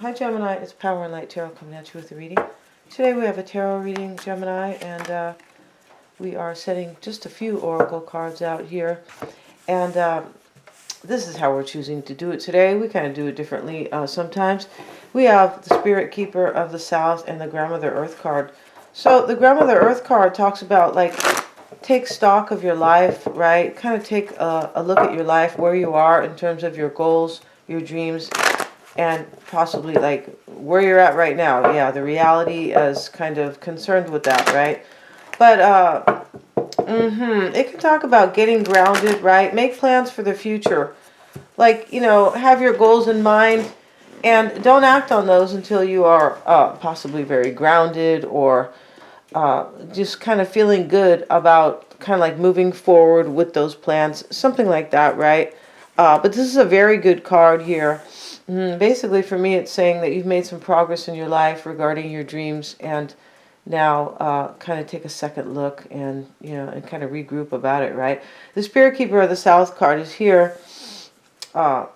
Hi Gemini, it's Power and Light Tarot coming at you with a reading. Today we have a tarot reading, Gemini, and we are setting just a few oracle cards out here. And this is how we're choosing to do it today. We kind of do it differently sometimes. We have the Spirit Keeper of the South and the Grandmother Earth card. So the Grandmother Earth card talks about, like, take stock of your life, right? Kind of take a look at your life, where you are in terms of your goals, your dreams, and possibly like where you're at right now. Yeah, the reality is kind of concerned with that, right? But it can talk about getting grounded, right? Make plans for the future. Like, have your goals in mind and don't act on those until you are possibly very grounded or just kind of feeling good about kind of like moving forward with those plans. Something like that, right? But this is a very good card here. Basically, for me, it's saying that you've made some progress in your life regarding your dreams, and now kind of take a second look and and kind of regroup about it, right? The Spirit Keeper of the South card is here, and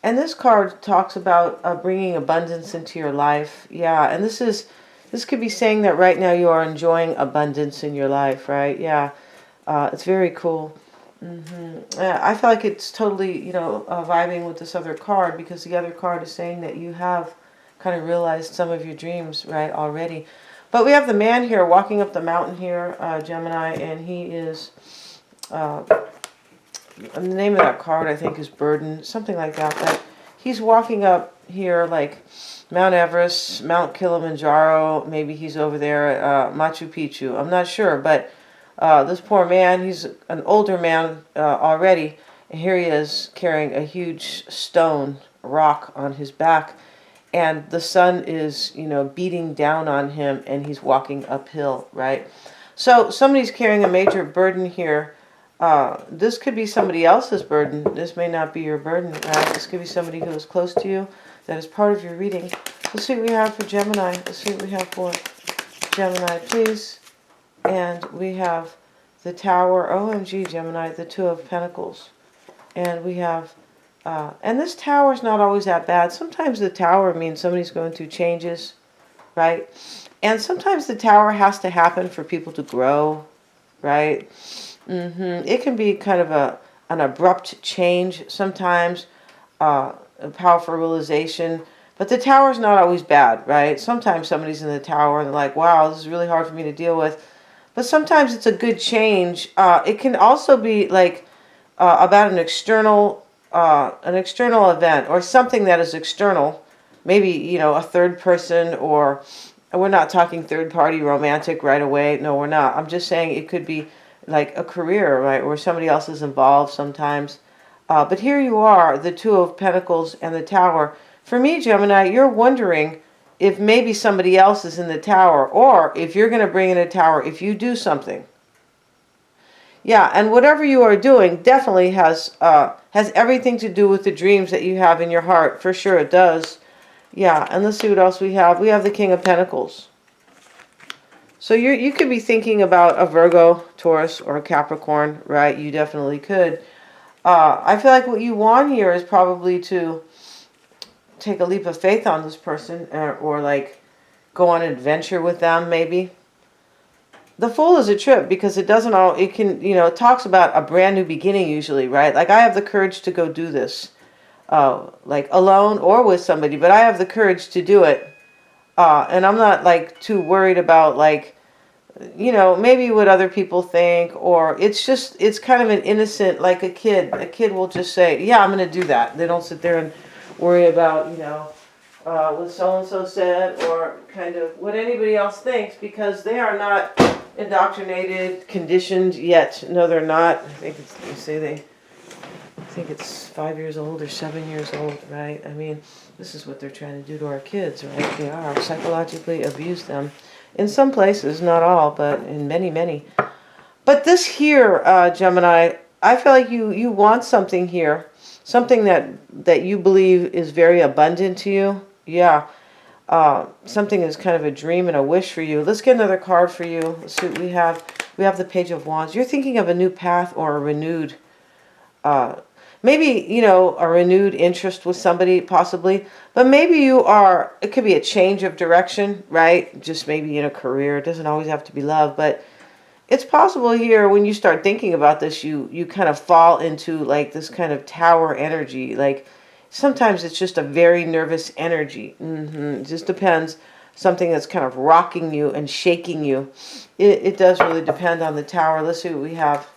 this card talks about bringing abundance into your life. Yeah, and this could be saying that right now you are enjoying abundance in your life, right? Yeah, it's very cool. I feel like it's totally, vibing with this other card, because the other card is saying that you have kind of realized some of your dreams, right, already. But we have the man here walking up the mountain here, Gemini, and he is, the name of that card, I think, is Burden, something like that. But he's walking up here like Mount Everest, Mount Kilimanjaro, maybe he's over there at Machu Picchu. I'm not sure, but this poor man, he's an older man already, and here he is carrying a huge stone, rock on his back, and the sun is, beating down on him, and he's walking uphill, right? So somebody's carrying a major burden here. This could be somebody else's burden. This may not be your burden, right? This could be somebody who is close to you that is part of your reading. Let's see what we have for Gemini. Let's see what we have for Gemini, please. And we have the Tower, OMG, Gemini, the Two of Pentacles. And we have, and this Tower is not always that bad. Sometimes the Tower means somebody's going through changes, right? And sometimes the Tower has to happen for people to grow, right? It can be kind of an abrupt change sometimes, a powerful realization. But the Tower is not always bad, right? Sometimes somebody's in the Tower and they're like, wow, this is really hard for me to deal with. But sometimes it's a good change. It can also be like about an external event or something that is external. Maybe, a third person, or we're not talking third party romantic right away. No, we're not. I'm just saying it could be like a career, right, where somebody else is involved sometimes. But here you are, the Two of Pentacles and the Tower. For me, Gemini, you're wondering if maybe somebody else is in the Tower, or if you're going to bring in a Tower if you do something. Yeah, and whatever you are doing definitely has everything to do with the dreams that you have in your heart. For sure it does. Yeah, and let's see what else we have. We have the King of Pentacles. So you could be thinking about a Virgo, Taurus, or a Capricorn, right? You definitely could. I feel like what you want here is probably to take a leap of faith on this person, or like go on an adventure with them, maybe. The Fool is a trip, because it doesn't all, it can, it talks about a brand new beginning usually, right? Like, I have the courage to go do this, like alone or with somebody, but I have the courage to do it. And I'm not like too worried about like, maybe what other people think, or it's kind of an innocent, like a kid. A kid will just say, yeah, I'm going to do that. They don't sit there and worry about, what so-and-so said, or kind of what anybody else thinks, because they are not indoctrinated, conditioned yet. No, they're not. I think I think it's 5 years old or 7 years old, right? I mean, this is what they're trying to do to our kids, right? They are psychologically abuse them. In some places, not all, but in many, many. But this here, Gemini, I feel like you want something here. Something that you believe is very abundant to you. Yeah. Something is kind of a dream and a wish for you. Let's get another card for you. Let's see what we have. We have the Page of Wands. You're thinking of a new path or a renewed maybe, a renewed interest with somebody possibly, but maybe it could be a change of direction, right? Just maybe in a career. It doesn't always have to be love, but it's possible here when you start thinking about this, you kind of fall into like this kind of tower energy. Like sometimes it's just a very nervous energy. It just depends. Something that's kind of rocking you and shaking you. It does really depend on the tower. Let's see what we have.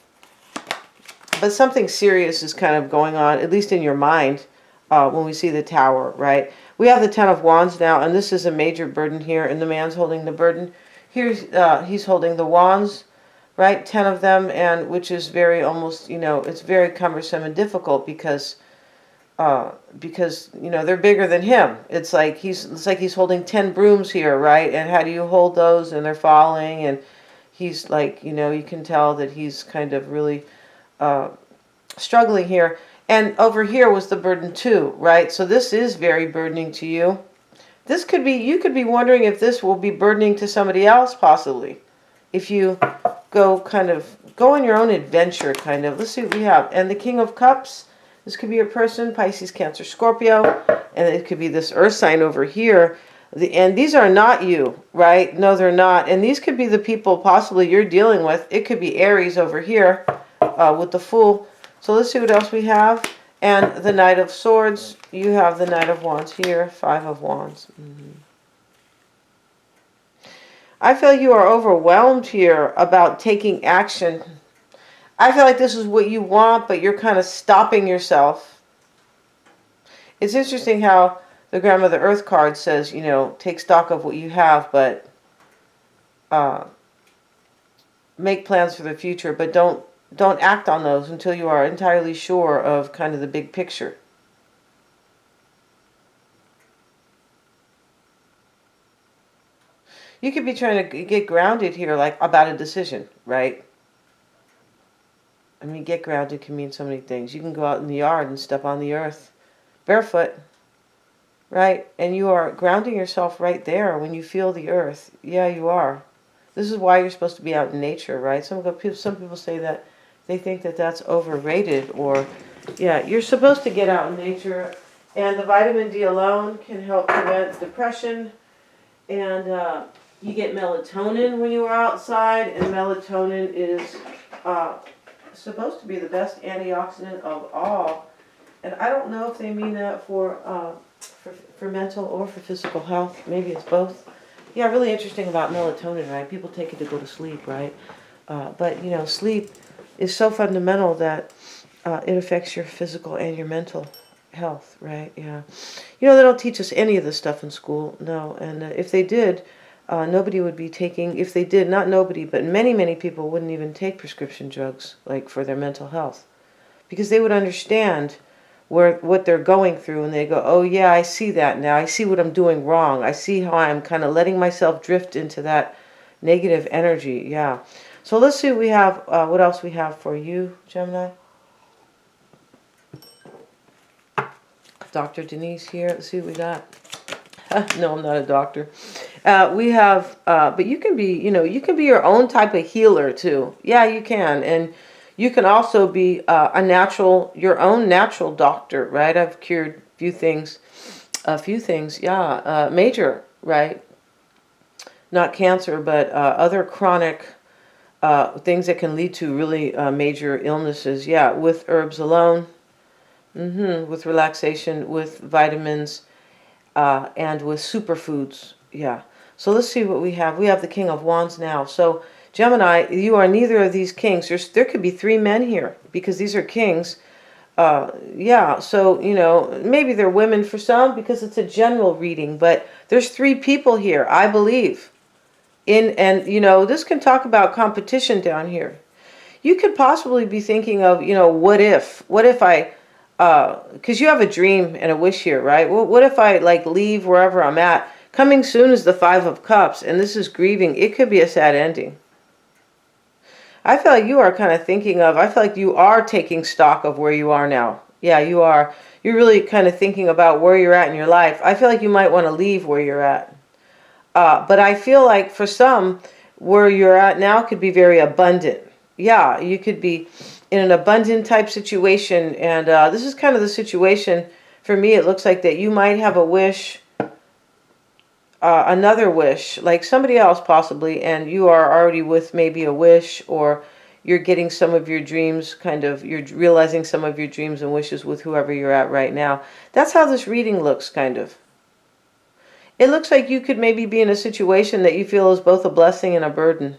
But something serious is kind of going on, at least in your mind, when we see the tower, right? We have the Ten of Wands now, and this is a major burden here, and the man's holding the burden. Here's he's holding the wands, right? 10 of them, and which is very almost, it's very cumbersome and difficult because they're bigger than him. It's like he's holding 10 brooms here, right? And how do you hold those? And they're falling, and he's like, you can tell that he's kind of really struggling here. And over here was the burden too, right? So this is very burdening to you. This could be, you could be wondering if this will be burdening to somebody else possibly. If you go on your own adventure kind of. Let's see what we have. And the King of Cups. This could be a person, Pisces, Cancer, Scorpio. And it could be this earth sign over here. And these are not you, right? No, they're not. And these could be the people possibly you're dealing with. It could be Aries over here with the Fool. So let's see what else we have. And the Knight of Swords. You have the Knight of Wands here. 5 of Wands. I feel you are overwhelmed here about taking action. I feel like this is what you want, but you're kind of stopping yourself. It's interesting how the Grandmother Earth card says, take stock of what you have, but make plans for the future, but don't act on those until you are entirely sure of kind of the big picture. You could be trying to get grounded here, like about a decision, right? I mean, get grounded can mean so many things. You can go out in the yard and step on the earth barefoot, right? And you are grounding yourself right there when you feel the earth. Yeah, you are. This is why you're supposed to be out in nature, right? Some people say that they think that that's overrated, or, yeah, you're supposed to get out in nature. And the vitamin D alone can help prevent depression. And you get melatonin when you are outside, and melatonin is supposed to be the best antioxidant of all. And I don't know if they mean that for mental or for physical health. Maybe it's both. Yeah, really interesting about melatonin, right? People take it to go to sleep, right? But, sleep is so fundamental that it affects your physical and your mental health, right? Yeah. They don't teach us any of this stuff in school, no. And if they did, nobody would be taking, if they did, not nobody, but many, many people wouldn't even take prescription drugs, like for their mental health. Because they would understand what they're going through, and they go, oh yeah, I see that now. I see what I'm doing wrong. I see how I'm kind of letting myself drift into that negative energy, yeah. So let's see what we have, what else we have for you, Gemini. Dr. Denise here. Let's see what we got. No, I'm not a doctor. We have, but you can be, you can be your own type of healer too. Yeah, you can. And you can also be your own natural doctor, right? I've cured a few things, yeah. Major, right? Not cancer, but other chronic things that can lead to really major illnesses. Yeah, with herbs alone. With relaxation, with vitamins, and with superfoods. Yeah. So let's see what we have. We have the King of Wands now. So Gemini, you are neither of these kings. There could be 3 men here because these are kings. Yeah. So, maybe they're women for some because it's a general reading, but there's 3 people here, I believe. And this can talk about competition down here. You could possibly be thinking of, what if I, because you have a dream and a wish here, right? Well, what if I leave wherever I'm at? Coming soon is the 5 of Cups, and this is grieving. It could be a sad ending. I feel like you are kind of thinking of, I feel like you are taking stock of where you are now. Yeah, you are. You're really kind of thinking about where you're at in your life. I feel like you might want to leave where you're at. But I feel like for some, where you're at now could be very abundant. Yeah, you could be in an abundant type situation. And this is kind of the situation for me. It looks like that you might have a wish, another wish, like somebody else possibly, and you are already with maybe a wish, or you're getting some of your dreams, kind of, you're realizing some of your dreams and wishes with whoever you're at right now. That's how this reading looks, kind of. It looks like you could maybe be in a situation that you feel is both a blessing and a burden.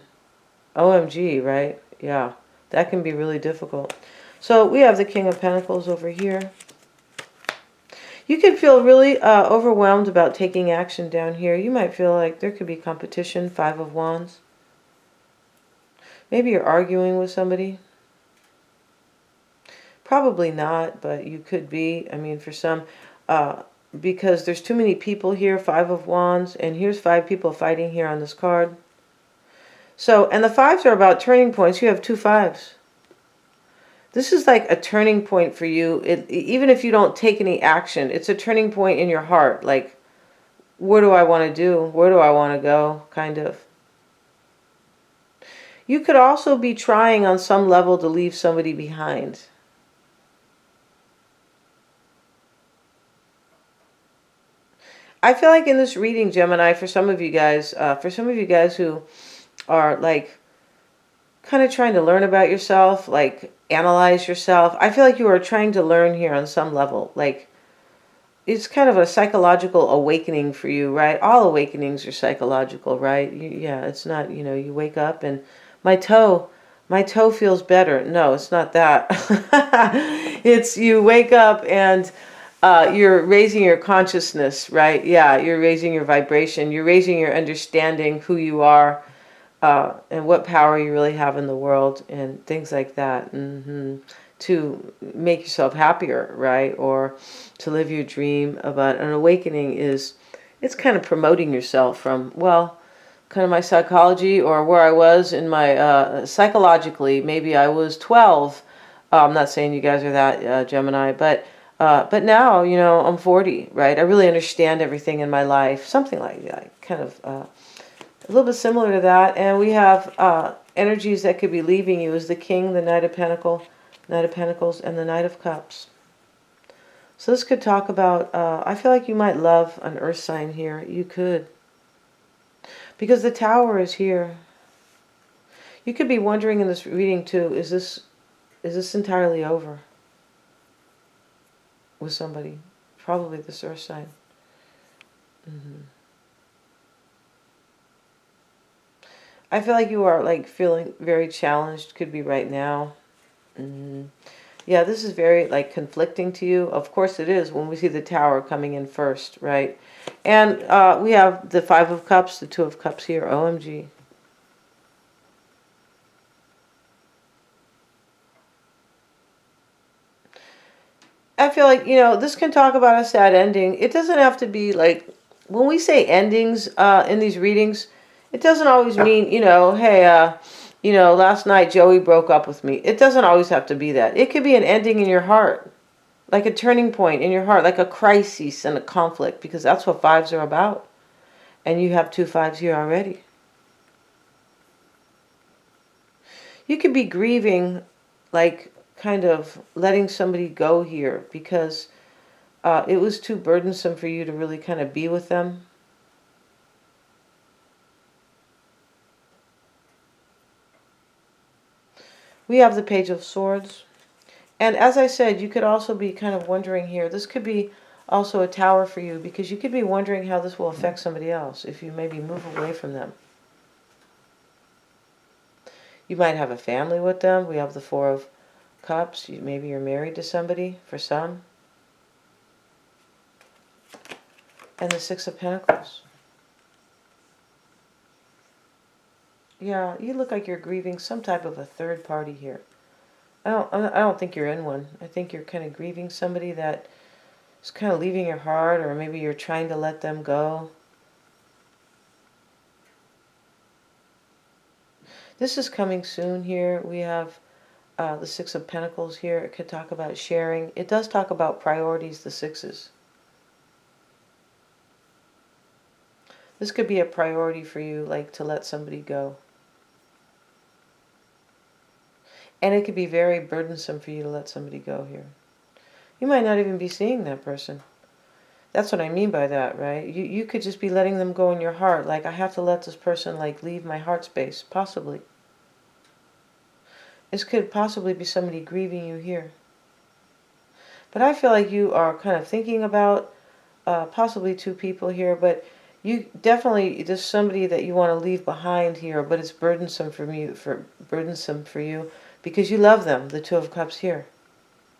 OMG, right? Yeah, that can be really difficult. So we have the King of Pentacles over here. You can feel really overwhelmed about taking action down here. You might feel like there could be competition, Five of Wands. Maybe you're arguing with somebody. Probably not, but you could be. I mean, for some, because there's too many people here, Five of Wands, and here's 5 people fighting here on this card. So, and the 5s are about turning points. You have 2 5s. This is like a turning point for you. Even if you don't take any action, it's a turning point in your heart. Like, what do I want to do? Where do I want to go? Kind of. You could also be trying on some level to leave somebody behind. I feel like in this reading, Gemini, for some of you guys who are like kind of trying to learn about yourself, like analyze yourself, I feel like you are trying to learn here on some level. Like, it's kind of a psychological awakening for you, right? All awakenings are psychological, right? Yeah, it's not, you wake up and my toe feels better. No, it's not that. It's you wake up and you're raising your consciousness, right? Yeah, you're raising your vibration. You're raising your understanding who you are, and what power you really have in the world, and things like that. To make yourself happier, right? Or to live your dream. About an awakening it's kind of promoting yourself from, well, kind of my psychology, or where I was in my psychologically. Maybe I was 12. I'm not saying you guys are that, Gemini, but now, I'm 40, right? I really understand everything in my life. Something like that, kind of a little bit similar to that. And we have energies that could be leaving you as the King, the Knight of Pentacles, and the Knight of Cups. So this could talk about, I feel like you might love an earth sign here. You could. Because the Tower is here. You could be wondering in this reading too, is this entirely over with somebody? Probably this earth sign. I feel like you are like feeling very challenged. Could be right now. Yeah, this is very like conflicting to you. Of course it is when we see the Tower coming in first, right? And we have the 5 of Cups, the 2 of Cups here. OMG. I feel like, this can talk about a sad ending. It doesn't have to be like, when we say endings in these readings, it doesn't always mean, hey, last night Joey broke up with me. It doesn't always have to be that. It could be an ending in your heart, like a turning point in your heart, like a crisis and a conflict, because that's what 5s are about. And you have 2 5s here already. You could be grieving, like kind of letting somebody go here, because it was too burdensome for you to really kind of be with them. We have the Page of Swords. And as I said, you could also be kind of wondering here, this could be also a Tower for you, because you could be wondering how this will affect somebody else if you maybe move away from them. You might have a family with them. We have the 4 of Cups. Maybe you're married to somebody for some. And the 6 of Pentacles. Yeah, you look like you're grieving some type of a third party here. I don't think you're in one. I think you're kind of grieving somebody that is kind of leaving your heart, or maybe you're trying to let them go. This is coming soon here. We have the 6 of Pentacles here. It could talk about sharing. It does talk about priorities, the 6s. This could be a priority for you, like to let somebody go. And it could be very burdensome for you to let somebody go here. You might not even be seeing that person. That's what I mean by that, right? You could just be letting them go in your heart. Like, I have to let this person, like, leave my heart space. Possibly. This could possibly be somebody grieving you here. But I feel like you are kind of thinking about possibly two people here, but you definitely, there's somebody that you want to leave behind here, but it's burdensome for you because you love them. The Two of Cups here,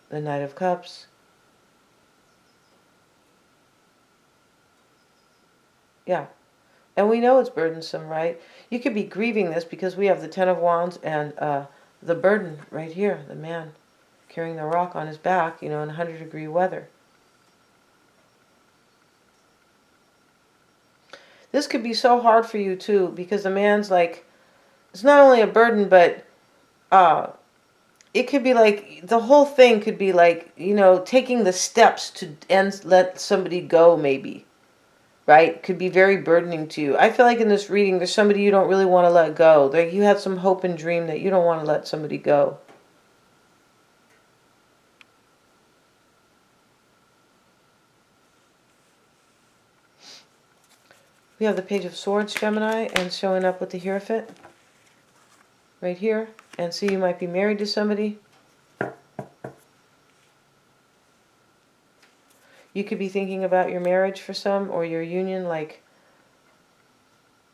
the Knight of Cups. Yeah, and we know it's burdensome, right? You could be grieving this because we have the Ten of Wands and the burden right here, the man carrying the rock on his back, in 100-degree weather. This could be so hard for you too, because the man's like, it's not only a burden, but it could be like, the whole thing could be like, taking the steps to let somebody go, maybe. Right? Could be very burdening to you. I feel like in this reading, there's somebody you don't really want to let go. Like, you had some hope and dream that you don't want to let somebody go. We have the Page of Swords, Gemini, and showing up with the Hierophant right here. And so you might be married to somebody. You could be thinking about your marriage for some, or your union. Like,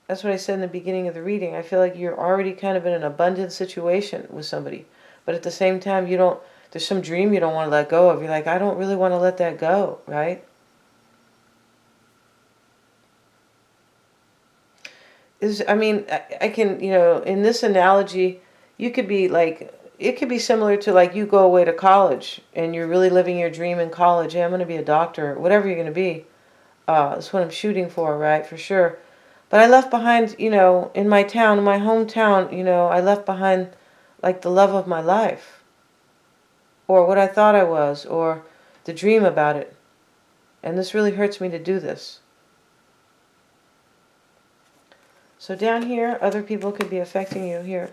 that's what I said in the beginning of the reading. I feel like you're already kind of in an abundant situation with somebody. But at the same time, there's some dream you don't want to let go of. You're like, I don't really want to let that go, right? I can, in this analogy, you could be like, it could be similar to like you go away to college and you're really living your dream in college. Hey, I'm going to be a doctor, whatever you're going to be. That's what I'm shooting for, right? For sure. But I left behind, in my town, in my hometown, I left behind like the love of my life. Or what I thought I was, or the dream about it. And this really hurts me to do this. So down here, other people could be affecting you here.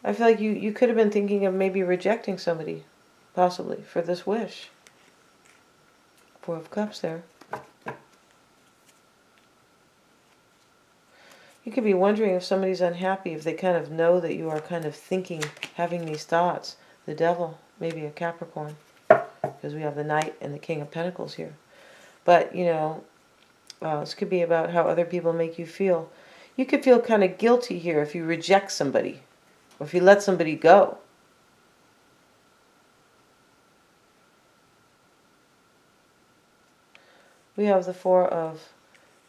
I feel like you could have been thinking of maybe rejecting somebody, possibly, for this wish. Four of Cups there. You could be wondering if somebody's unhappy, if they kind of know that you are kind of thinking, having these thoughts. The Devil, maybe a Capricorn, because we have the Knight and the King of Pentacles here. But, this could be about how other people make you feel. You could feel kind of guilty here if you reject somebody, or if you let somebody go. We have the Four of...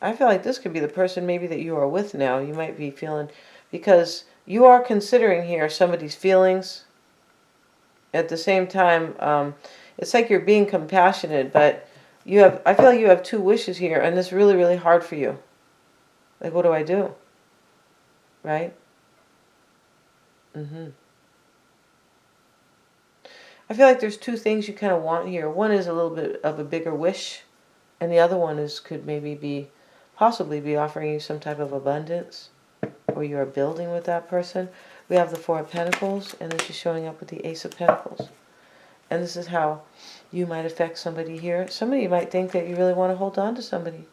I feel like this could be the person maybe that you are with now. You might be feeling... Because you are considering here somebody's feelings. At the same time, it's like you're being compassionate, but I feel like you have two wishes here, and it's really, really hard for you. Like, what do I do? Right? I feel like there's two things you kind of want here. One is a little bit of a bigger wish, and the other one could maybe possibly be offering you some type of abundance, or you are building with that person. We have the Four of Pentacles, and then she's showing up with the Ace of Pentacles. And this is how you might affect somebody here. Somebody might think that you really want to hold on to somebody,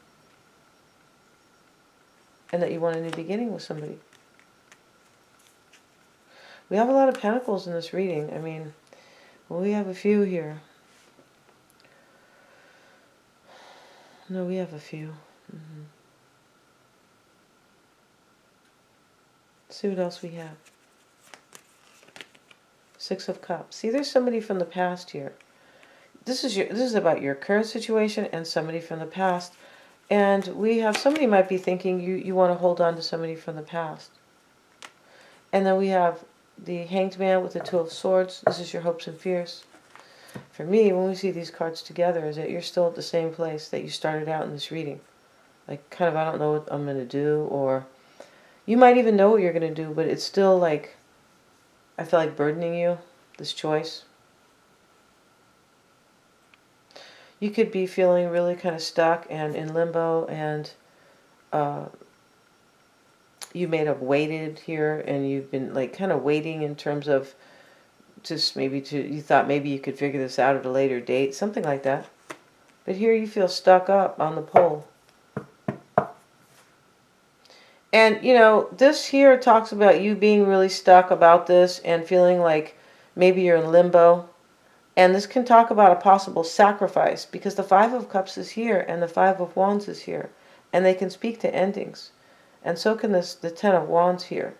and that you want a new beginning with somebody. We have a lot of Pentacles in this reading. I mean, well, we have a few here. No, we have a few. Let's see what else we have. Six of Cups. See, there's somebody from the past here. This is about your current situation and somebody from the past. And we have somebody might be thinking you want to hold on to somebody from the past. And then we have the Hanged Man with the Two of Swords. This is your hopes and fears. For me, when we see these cards together, is that you're still at the same place that you started out in this reading. Like, kind of, I don't know what I'm going to do, or you might even know what you're going to do, but it's still like, I feel like burdening you, this choice. You could be feeling really kind of stuck and in limbo, and you may have waited here, and you've been like kind of waiting in terms of just maybe you thought maybe you could figure this out at a later date, something like that. But here you feel stuck up on the pole. And, you know, this here talks about you being really stuck about this and feeling like maybe you're in limbo. And this can talk about a possible sacrifice, because the Five of Cups is here and the Five of Wands is here. And they can speak to endings. And so can the Ten of Wands here.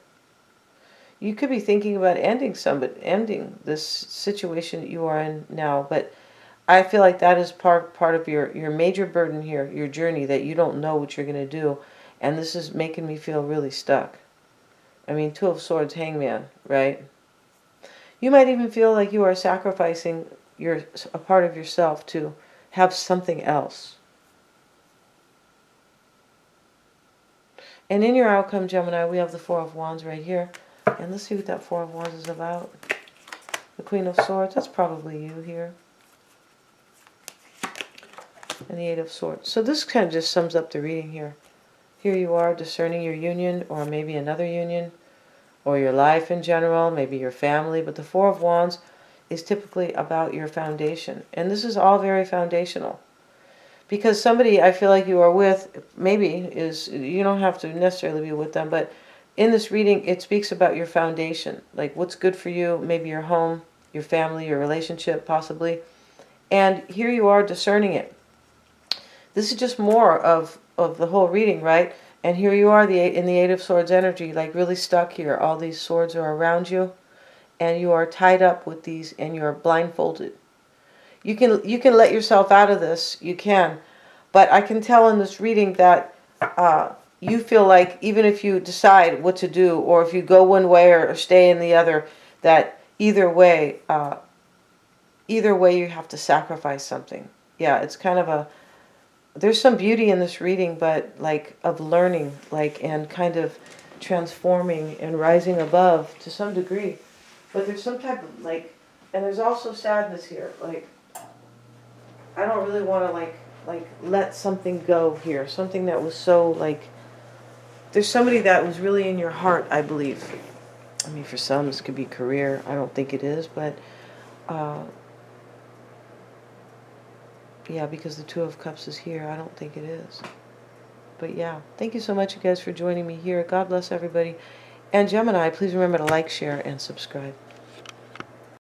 You could be thinking about ending this situation that you are in now. But I feel like that is part of your major burden here, your journey, that you don't know what you're going to do. And this is making me feel really stuck. I mean, Two of Swords, Hangman, right? You might even feel like you are sacrificing a part of yourself to have something else. And in your outcome, Gemini, we have the Four of Wands right here. And let's see what that Four of Wands is about. The Queen of Swords, that's probably you here. And the Eight of Swords. So this kind of just sums up the reading here. Here you are discerning your union, or maybe another union, or your life in general, maybe your family. But the Four of Wands is typically about your foundation. And this is all very foundational. Because somebody I feel like you are with, maybe, you don't have to necessarily be with them, but in this reading, it speaks about your foundation. Like what's good for you, maybe your home, your family, your relationship, possibly. And here you are discerning it. This is just more of the whole reading, right? And here you are in the Eight of Swords energy, like really stuck here. All these swords are around you, and you are tied up with these, and you're blindfolded. You can let yourself out of this, you can. But I can tell in this reading that you feel like even if you decide what to do, or if you go one way or stay in the other, that either way you have to sacrifice something. Yeah, it's kind of there's some beauty in this reading, but like of learning, like, and kind of transforming and rising above to some degree. But there's some type of like, and there's also sadness here. Like, I don't really want to like let something go here. Something that was so like, there's somebody that was really in your heart, I believe. I mean, for some this could be career. I don't think it is, but yeah, because the Two of Cups is here, I don't think it is. But yeah, thank you so much, you guys, for joining me here. God bless everybody. And Gemini, please remember to like, share, and subscribe.